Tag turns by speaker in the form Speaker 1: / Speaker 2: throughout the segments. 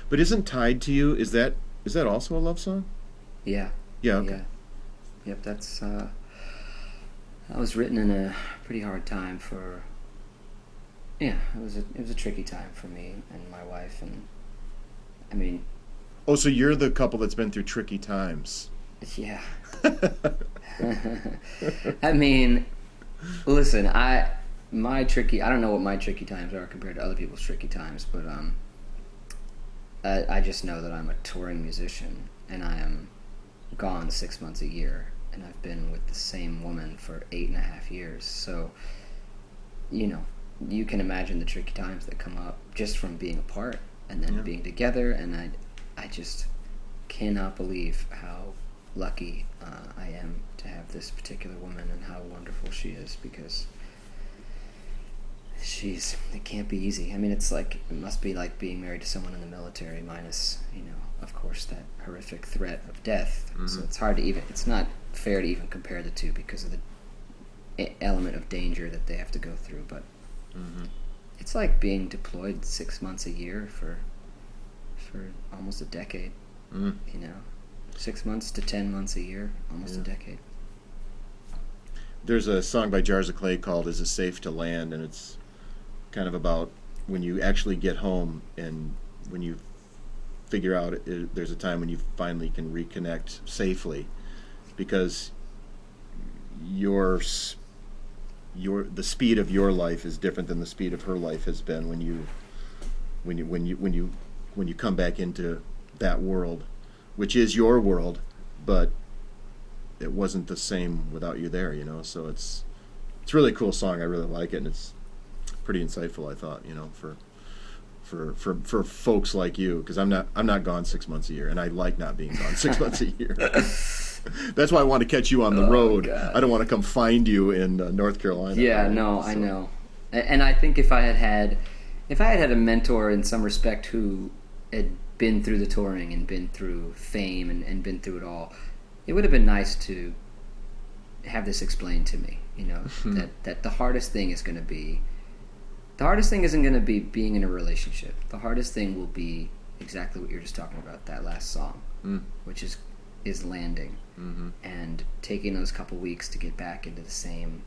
Speaker 1: But isn't Tied to You, is that also a love song?
Speaker 2: Yeah,
Speaker 1: Yeah, okay.
Speaker 2: yeah, yep. That was written in a pretty hard time for. Yeah, it was a tricky time for me and my wife, and I mean,
Speaker 1: Oh, so you're the couple that's been through tricky times.
Speaker 2: yeah. I mean, listen, I don't know what my tricky times are compared to other people's tricky times, but I just know that I'm a touring musician and I am gone 6 months a year, and I've been with the same woman for 8.5 years. So, you know, you can imagine the tricky times that come up just from being apart and then
Speaker 1: Yeah.
Speaker 2: being together, and I just cannot believe how lucky I am to have this particular woman and how wonderful she is, because it can't be easy. I mean, it must be like being married to someone in the military, minus, of course, that horrific threat of death. So it's not fair to even compare the two because of the element of danger that they have to go through. But it's like being deployed 6 months a year for almost a decade. 6 months to 10 months a year, almost a decade.
Speaker 1: There's a song by Jars of Clay called "Is It Safe to Land," and it's kind of about when you actually get home and when you figure out there's a time when you finally can reconnect safely, because the speed of your life is different than the speed of her life has been when you come back into that world, which is your world, but it wasn't the same without you there, So it's a really cool song. I really like it, and it's pretty insightful, I thought, for folks like you, because I'm not gone 6 months a year, and I like not being gone 6 months a year. That's why I want to catch you on the road.
Speaker 2: God.
Speaker 1: I don't want to come find you in North Carolina.
Speaker 2: Yeah, no, I know. And I think if I had a mentor in some respect who had been through the touring and been through fame and been through it all, it would have been nice to have this explained to me, that the hardest thing isn't going to be being in a relationship. The hardest thing will be exactly what you're just talking about, that last song, which is landing and taking those couple weeks to get back into the same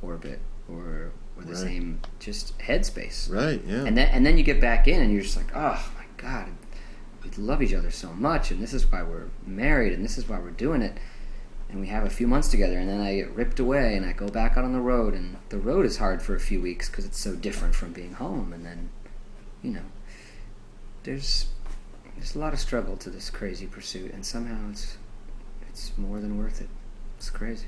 Speaker 2: orbit or the same just headspace.
Speaker 1: Right, yeah.
Speaker 2: And then you get back in and you're just like, oh my God, we love each other so much, and this is why we're married, and this is why we're doing it. And we have a few months together, and then I get ripped away, and I go back out on the road, and the road is hard for a few weeks because it's so different from being home. And then, there's a lot of struggle to this crazy pursuit, and somehow it's more than worth it. It's crazy.